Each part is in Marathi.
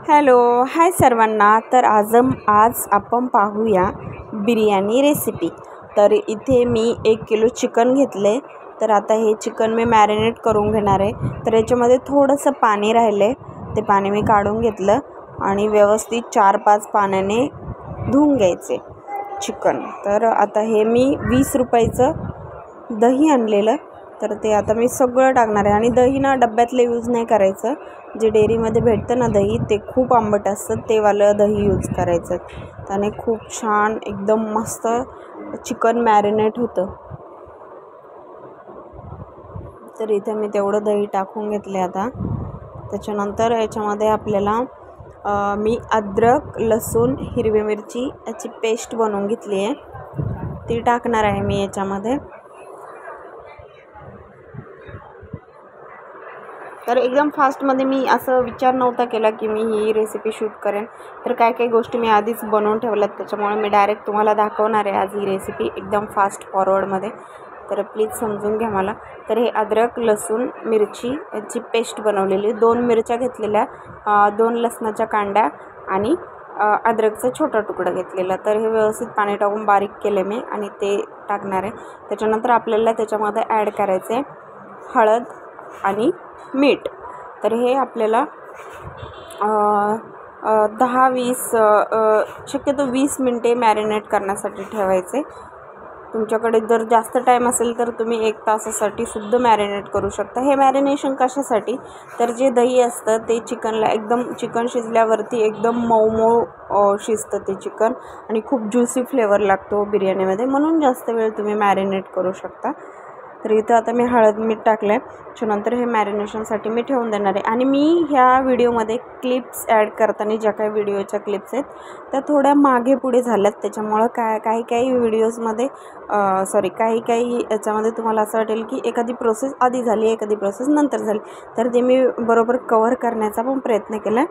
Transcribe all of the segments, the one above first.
हॅलो, हाय सर्वांना. तर आज आपण पाहूया बिर्याणी रेसिपी. तर इथे मी 1 किलो चिकन घेतले. तर आता हे चिकन मी मॅरिनेट करून घेणार आहे. तर याच्यामध्ये थोडंसं पाणी राहिले, ते पाणी मी काढून घेतलं आणि व्यवस्थित 4-5 पाण्याने धुवून घ्यायचे चिकन. तर आता हे मी 20 रुपयाचं दही आणलेलं, तर ते आता मी सगळं टाकणार आहे. आणि दही ना डब्यातलं यूज नाही करायचं. जे डेअरीमध्ये भेटतं ना दही, ते खूप आंबट असतं, ते वालं दही यूज करायचं. त्याने खूप छान एकदम मस्त चिकन मॅरिनेट होतं. तर इथे मी तेवढं दही टाकून घेतले. आता त्याच्यानंतर याच्यामध्ये आपल्याला मी अद्रक, लसूण, हिरवी मिरची याची पेस्ट बनवून घेतली आहे, ती टाकणार आहे मी याच्यामध्ये. तर एकदम फास्टमध्ये मी असं विचार नव्हता केला की मी ही रेसिपी शूट करेन. तर काही गोष्टी मी आधीच बनवून ठेवल्यात, त्याच्यामुळे मी डायरेक्ट तुम्हाला दाखवणार आहे आज ही रेसिपी एकदम फास्ट फॉरवर्डमध्ये. तर प्लीज समजून घ्या मला. तर हे अद्रक, लसूण, मिरची याची पेस्ट बनवलेली, 2 मिरच्या घेतलेल्या, 2 लसणाच्या कांड्या आणि अद्रकचा छोटा तुकडा घेतलेला. तर हे व्यवस्थित पाणी टाकून बारीक केले मी आणि ते टाकणार आहे. त्याच्यानंतर आपल्याला त्याच्यामध्ये ॲड करायचे हळद आणि मीठ. तर हे आपल्याला 10-20 शक्यतो 20 मिनटे मॅरिनेट करण्यासाठी ठेवायचे. तुमच्याकडे जर जास्त टाईम असेल तर तुम्ही 1 तासासाठी सुद्धा मॅरिनेट करू शकता. हे मॅरिनेशन कशासाठी, तर जे दही असतं ते चिकनला एकदम, चिकन शिजल्यावरती एकदम मऊ शिजतं ते चिकन आणि खूप ज्युसी फ्लेवर लागतो बिर्याणीमध्ये, म्हणून जास्त वेळ तुम्ही मॅरिनेट करू शकता. तर इथं आता मी हळद मीठ टाकलं आहे. त्याच्यानंतर हे मॅरिनेशनसाठी मी ठेवून देणार आहे. आणि मी ह्या व्हिडिओमध्ये क्लिप्स ॲड करताना ज्या काही व्हिडिओच्या क्लिप्स आहेत त्या थोड्या मागे पुढे झाल्यात, त्याच्यामुळं काही व्हिडिओजमध्ये काही याच्यामध्ये तुम्हाला असं वाटेल की एखादी प्रोसेस आधी झाली, एखादी प्रोसेस नंतर झाली. तर ते मी बरोबर कवर करण्याचा पण प्रयत्न केला.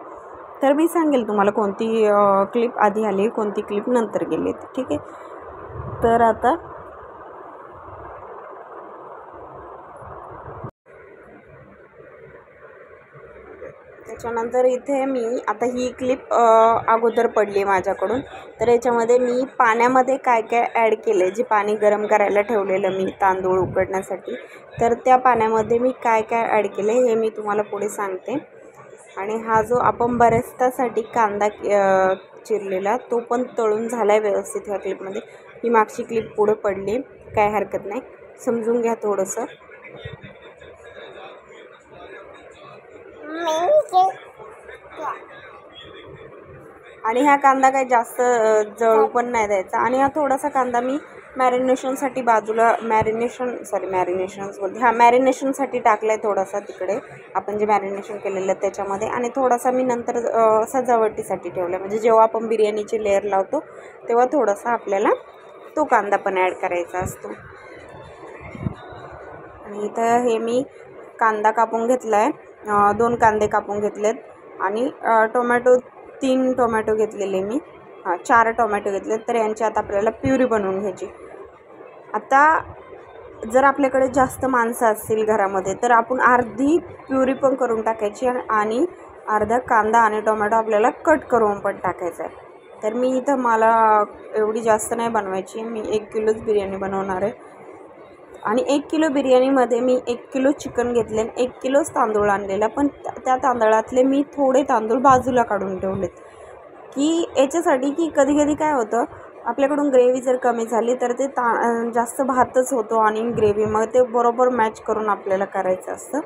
तर मी सांगेल तुम्हाला कोणती क्लिप आधी आली, कोणती क्लिप नंतर गेली, ठीक आहे. तर आता त्याच्यानंतर इथे मी आता ही क्लिप अगोदर पडली माझ्याकडून. तर याच्यामध्ये मी पाण्यामध्ये काय ॲड केले, जे पाणी गरम करायला ठेवलेलं मी तांदूळ उकडण्यासाठी, तर त्या पाण्यामध्ये मी काय ॲड केले हे मी तुम्हाला पुढे सांगते. आणि हा जो आपण बरेस्तासाठी कांदा चिरलेला, तो पण तळून झाला आहे व्यवस्थित ह्या क्लिपमध्ये. ही मागची क्लिप पुढे पडली, काय हरकत नाही, समजून घ्या थोडंसं. आणि हा कांदा काही जास्त जळू पण नाही द्यायचा. आणि हा थोडासा कांदा मी मॅरिनेशनसाठी बाजूला मॅरिनेशनसाठी टाकला आहे थोडासा तिकडे, आपण जे मॅरिनेशन केलेलं त्याच्यामध्ये. आणि थोडासा मी नंतर सजावटीसाठी ठेवला, म्हणजे जेव्हा आपण बिर्याणीचे लेअर लावतो तेव्हा थोडासा आपल्याला तो कांदा पण ॲड करायचा असतो. आणि इथं हे मी कांदा कापून घेतला आहे, 2 कांदे कापून घेतलेत. आणि 3 टोमॅटो घेतलेले मी, 4 टोमॅटो घेतलेत. तर यांची आता आपल्याला प्युरी बनवून घ्यायची. आता जर आपल्याकडे जास्त माणसं असतील घरामध्ये तर आपण अर्धी प्युरी पण करून टाकायची आणि अर्धा कांदा आणि टोमॅटो आपल्याला कट करून पण टाकायचा आहे. तर मी इथं मला एवढी जास्त नाही बनवायची, मी 1 किलोच बिर्याणी बनवणार आहे. आणि 1 किलो बिर्याणीमध्ये मी 1 किलो चिकन घेतले आणि 1 किलोच तांदूळ आणलेला. पण त्या तांदळातले मी थोडे तांदूळ बाजूला काढून ठेवलेत, की याच्यासाठी की कधी काय होतं, आपल्याकडून ग्रेव्ही जर कमी झाली तर ते जास्त भातच होतो आणि ग्रेव्ही मग ते बरोबर मॅच करून आपल्याला करायचं असतं.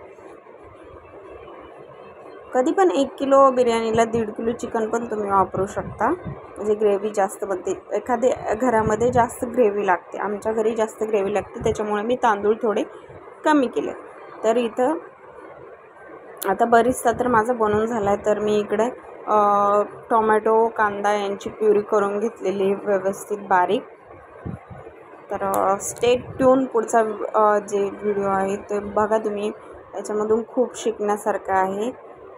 कधी पण 1 किलो बिर्याणीला 1.5 किलो चिकन पण तुम्ही वापरू शकता, म्हणजे ग्रेव्ही जास्त बनते. एखाद्या घरामध्ये जास्त ग्रेव्ही लागते, आमच्या घरी जास्त ग्रेव्ही लागते, त्याच्यामुळे मी तांदूळ थोडे कमी केले. तर इथं आता बरीचसा तर माझं बनवून झाला आहे. तर मी इकडे टोमॅटो, कांदा यांची प्युरी करून घेतलेली व्यवस्थित बारीक. तर स्टे ट्यून, पुढचा जे व्हिडिओ आहे ते बघा तुम्ही, याच्यामधून खूप शिकण्यासारखं आहे.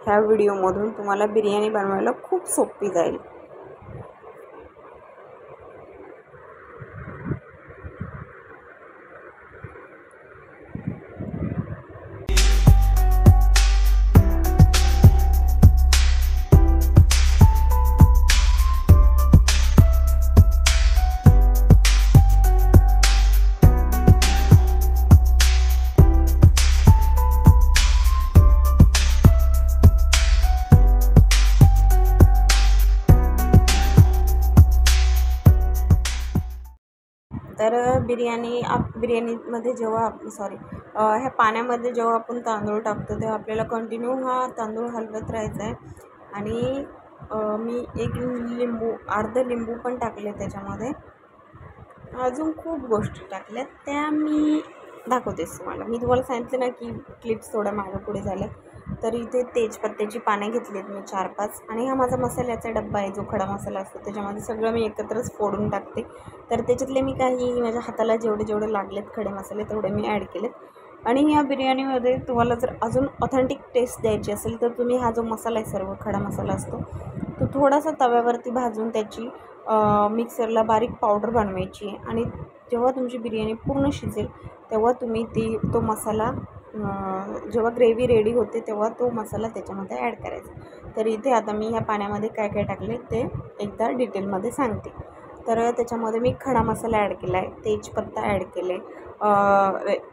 ह्या व्हिडिओमधून तुम्हाला बिर्याणी बनवायला खूप सोपी जाईल. बिर्याणीमध्ये जेव्हा ह्या पाण्यामध्ये जेव्हा आपण तांदूळ टाकतो तेव्हा आपल्याला कंटिन्यू हा तांदूळ हलवत राहायचा आहे. आणि मी एक अर्ध लिंबू पण टाकले त्याच्यामध्ये. अजून खूप गोष्टी टाकल्यात, त्या मी दाखवतेच तुम्हाला. मी तुम्हाला सांगितलं ना की क्लिप्स थोड्या मागं पुढे झाल्या. तर इथे तेजपत्त्याची पाने घेतली आहेत मी 4-5. आणि हा माझा मसाल्याचा डब्बा आहे, जो खडा मसाला असतो त्याच्यामध्ये सगळं मी एकत्रच फोडून टाकते. तर त्याच्यातले मी काही माझ्या हाताला जेवढे लागलेत खडे मसाले तेवढे मी ॲड केलेत. आणि ह्या बिर्याणीमध्ये तुम्हाला जर अजून ऑथेंटिक टेस्ट द्यायची असेल तर तुम्ही हा जो मसाला आहे, सर्व खडा मसाला असतो, तो थोडासा तव्यावरती भाजून त्याची मिक्सरला बारीक पावडर बनवायची आहे. आणि जेव्हा तुमची बिर्याणी पूर्ण शिजेल तेव्हा तुम्ही तो मसाला जेव्हा ग्रेव्ही रेडी होते तेव्हा तो मसाला त्याच्यामध्ये ॲड करायचा. तर इथे आता मी ह्या पाण्यामध्ये काय काय टाकले ते एकदा डिटेलमध्ये सांगते. तर त्याच्यामध्ये मी खडा मसाला ॲड केला आहे, तेजपत्ता ॲड केले,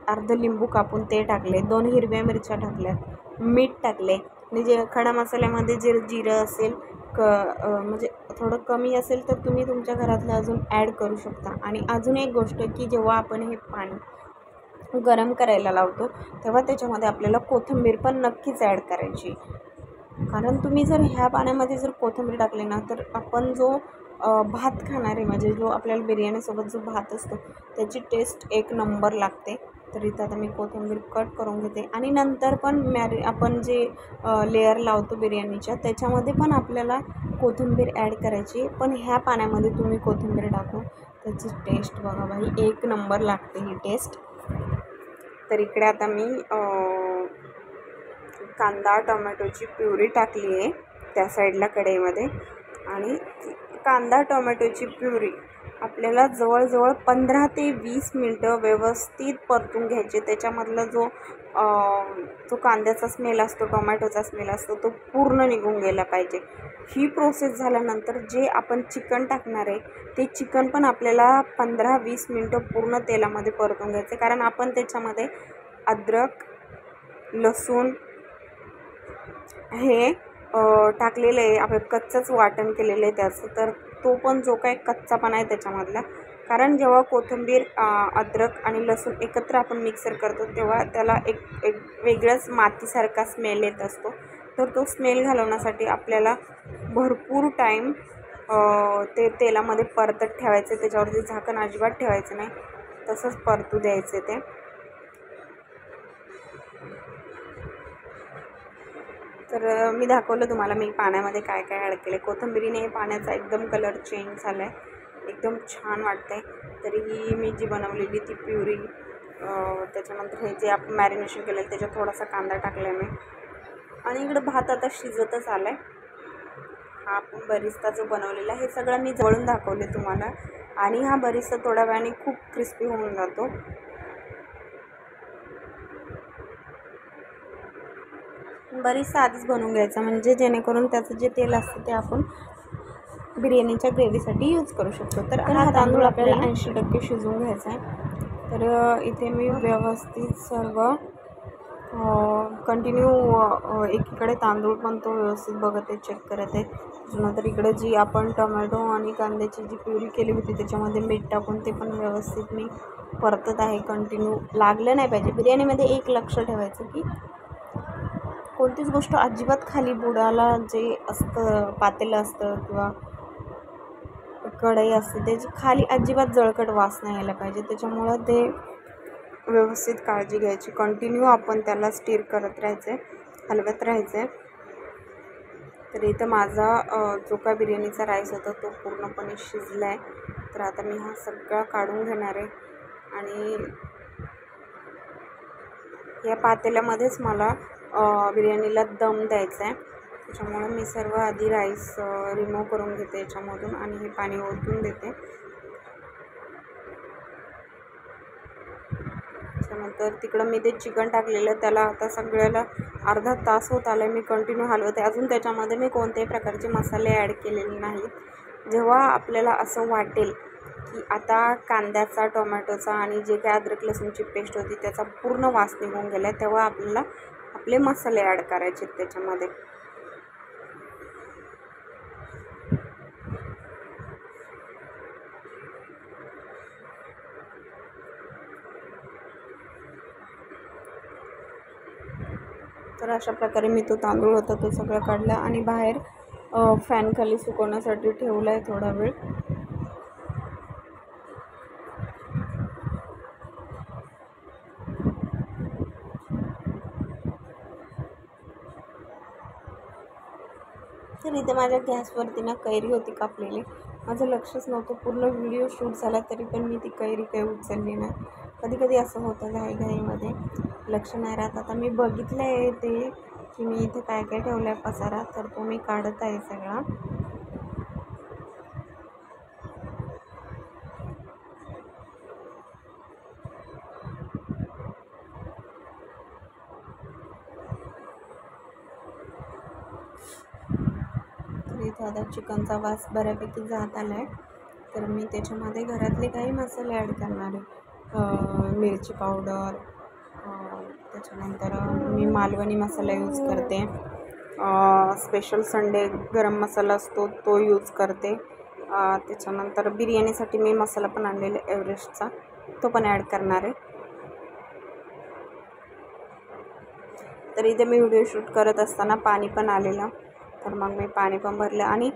अर्ध लिंबू कापून ते टाकले, 2 हिरव्या मिरच्या टाकल्या, मीठ टाकले. आणि जे खडा मसाल्यामध्ये जे जिरं असेल म्हणजे थोडं कमी असेल तर तुम्ही तुमच्या घरातलं अजून ॲड करू शकता. आणि अजून एक गोष्ट की जेव्हा आपण हे पाणी गरम करायला लावतो तेव्हा त्याच्यामध्ये आपल्याला कोथिंबीर पण नक्कीच ॲड करायची. कारण तुम्ही जर ह्या पाण्यामध्ये जर कोथिंबीर टाकली ना तर आपण जो भात खाणार आहे, म्हणजे जो आपल्याला बिर्याणीसोबत जो भात असतो त्याची टेस्ट एक नंबर लागते. तर इथं आता मी कोथिंबीर कट करून घेते. आणि नंतर पण आपण जे लेअर लावतो बिर्याणीच्या त्याच्यामध्ये पण आपल्याला कोथिंबीर ॲड करायची. पण ह्या पाण्यामध्ये तुम्ही कोथिंबीर टाकून त्याची टेस्ट बघा बाई, एक नंबर लागते ही टेस्ट. तर इकडे आता मी कांदा टोमॅटोची प्युरी टाकली आहे त्या साईडला कढईमध्ये. आणि कांदा टोमॅटोची प्युरी आपल्याला जवळजवळ 15 ते 20 मिनटं व्यवस्थित परतून घ्यायचे. त्याच्यामधला जो कांद्याचा स्मेल असतो, टोमॅटोचा स्मेल असतो, तो पूर्ण निघून गेला पाहिजे. ही प्रोसेस झाल्यानंतर जे आपण चिकन टाकणार आहे ते चिकन पण आपल्याला 15-20 मिनटं पूर्ण तेलामध्ये परतून घ्यायचे. कारण आपण त्याच्यामध्ये अद्रक, लसूण हे टाकलेलं आहे, आपण कच्चंच वाटण केलेलं आहे त्याचं. तर तो पण जो काही कच्चापणा आहे त्याच्यामधला, कारण जेव्हा कोथिंबीर, अद्रक आणि लसूण एकत्र आपण मिक्सर करतो तेव्हा त्याला एक वेगळंच मातीसारखा स्मेल येत असतो. तर तो स्मेल घालवण्यासाठी आपल्याला भरपूर टाईम ते तेलामध्ये परतत ठेवायचे. त्याच्यावरती झाकण अजिबात ठेवायचं नाही, तसंच परतू द्यायचे ते. तर मी दाखवलं तुम्हाला मी पाण्यामध्ये काय काय ॲड केलं. कोथिंबीरीने पाण्याचा एकदम कलर चेंज झाला आहे, एकदम छान वाटतं आहे. तरीही मी जी बनवलेली ती प्युरी, त्याच्यानंतर हे जे आपण मॅरिनेशन केलेलं त्याच्यात थोडासा कांदा टाकला आहे मी. आणि इकडं भात आता शिजतच आला आहे. हा आपण बरिस्ता जो बनवलेला हे सगळं मी जवळून दाखवले तुम्हाला. आणि हा बरिस्ता थोड्या वेळाने खूप क्रिस्पी होऊन जातो. बरिस्ता आधीच बनवून घ्यायचा, म्हणजे जेणेकरून त्याचं जे तेल असतं ते आपण बिर्याणीच्या ग्रेव्हीसाठी यूज करू शकतो. तर हा तांदूळ आपल्याला 80% शिजवून घ्यायचा आहे. तर इथे मी व्यवस्थित सर्व कंटिन्यू एकीकडे तांदूळ पण तो व्यवस्थित बघत आहे, चेक करत आहे. त्याच्यानंतर इकडे जी आपण टोमॅटो आणि कांद्याची जी प्युरी केली होती त्याच्यामध्ये मीठ टाकून ते पण व्यवस्थित मी परतत आहे. कंटिन्यू लागलं नाही पाहिजे. बिर्याणीमध्ये एक लक्ष ठेवायचं की कोणतीच गोष्ट अजिबात खाली बुडाला जे असतं, पातेलं असतं किंवा कढई असते त्याची खाली अजिबात जळकट वास नाही यायला पाहिजे. त्याच्यामुळं ते व्यवस्थित काळजी घ्यायची. कंटिन्यू आपण त्याला स्टीर करत राहायचं आहे, हलवत राहायचं आहे. तर इथं माझा जो का बिर्याणीचा राईस होता तो पूर्णपणे शिजला आहे. तर आता मी हा सगळा काढून घेणार आहे. आणि या पातेल्यामध्येच मला बिर्याणीला दम द्यायचा आहे. त्याच्यामुळे मी सर्व आधी राईस रिमूव्ह करून घेते याच्यामधून आणि हे पाणी ओतून देते. त्याच्यानंतर तिकडं मी ते चिकन टाकलेलं त्याला आता सगळ्याला अर्धा तास होत आला आहे. मी कंटिन्यू हलवते. अजून त्याच्यामध्ये मी कोणत्याही प्रकारचे मसाले ॲड केलेले नाहीत. जेव्हा आपल्याला असं वाटेल की आता कांद्याचा, टोमॅटोचा आणि जे काही अद्रक लसूणची पेस्ट होती त्याचा पूर्ण वास निघून गेला आहे तेव्हा आपल्याला आपले मसाले ॲड करायचे त्याच्यामध्ये. तर अशा प्रकारे मी तो तांदूळ होता तो सगळं काढला आणि बाहेर फॅनखाली सुकवण्यासाठी ठेवला आहे थोडा वेळ. तर इथे माझ्या गॅसवरती ना कैरी होती कापलेली. माझं लक्षच नव्हतं, पूर्ण व्हिडिओ शूट झाला तरी पण मी ती कैरी काही उचलली नाही. कधी कधी असं होतं घाईघाईमध्ये लक्ष नाही राहत. आता मी बघितलं आहे ते की मी इथे काय काय ठेवलं आहे पसारा, तर तो मी काढत आहे सगळा. तर इथे आता चिकनचा वास बऱ्यापैकी जात आला आहे. तर मी त्याच्यामध्ये घरातले काही मसाले ॲड करणार आहे. मिरची पावडर, त्याच्यानंतर मी मालवणी मसाला यूज करते. स्पेशल संडे गरम मसाला असतो तो यूज करते. त्याच्यानंतर बिर्याणीसाठी मी मसाला पण आणलेला एव्हरेस्टचा, तो पण ॲड करणार आहे. तर इथे मी व्हिडिओ शूट करत असताना पाणी पण आलेलं, तर मग मी पाणी पण भरलं. आणि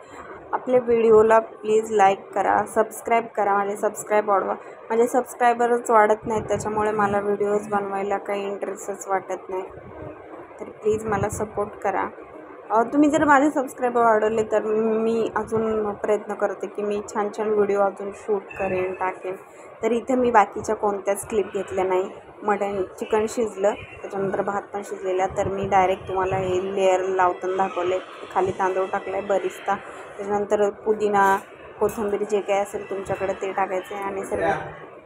आपल्या व्हिडिओला प्लीज लाईक करा, सबस्क्राईब करा. माझे सबस्क्राईब वाढवा. माझे सबस्क्रायबरच वाढत नाहीत, त्याच्यामुळे मला व्हिडिओज बनवायला काही इंटरेस्टच वाटत नाही. तर प्लीज मला सपोर्ट करा. तुम्ही जर माझे सबस्क्रायबर वाढवले तर मी अजून प्रयत्न करते की मी छान छान व्हिडिओ अजून शूट करेन, टाकेन. तर इथे मी बाकीच्या कोणत्याच क्लिप घेतल्या नाही. चिकन शिजलं, त्याच्यानंतर भात पण शिजलेला. तर मी डायरेक्ट तुम्हाला हे लेअर लावताना दाखवले. खाली तांदूळ टाकला आहे बरिस्ता, त्याच्यानंतर पुदिना, कोथिंबीर जे काय असेल तुमच्याकडे ते टाकायचं आहे. आणि सर्व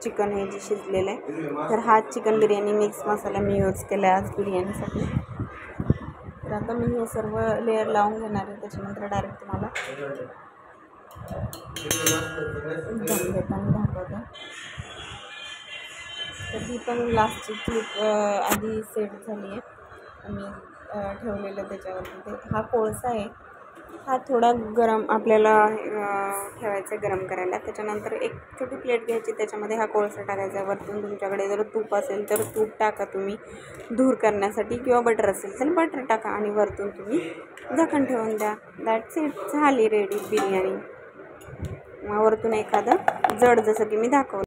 चिकन हे जे शिजलेलं आहे. तर हा चिकन बिर्याणी मिक्स मसाला मी यूज केला आहे आज बिर्याणीसाठी. तर आता मी हे सर्व लेअर लावून घेणार आहे, त्याच्यानंतर डायरेक्ट तुम्हाला दम देताना दाखवते. तर ही पण लास्टची क्लिप आधी सेट झाली आहे. मी ठेवलेलं त्याच्यावरती ते हा कोळसा आहे. हा थोडा गरम आपल्याला ठेवायचा गरम करायला. त्याच्यानंतर एक छोटी प्लेट घ्यायची, त्याच्यामध्ये हा कोळसा टाकायचा. वरतून तुमच्याकडे जर तूप असेल तर तूप टाका तुम्ही धूर करण्यासाठी, किंवा बटर असेल तर बटर टाका आणि वरतून तुम्ही झाकण ठेवून द्या. दॅट्स इट, झाली रेडी बिर्याणी. मग वरतून एखादं जड जसं की मी दाखवलं.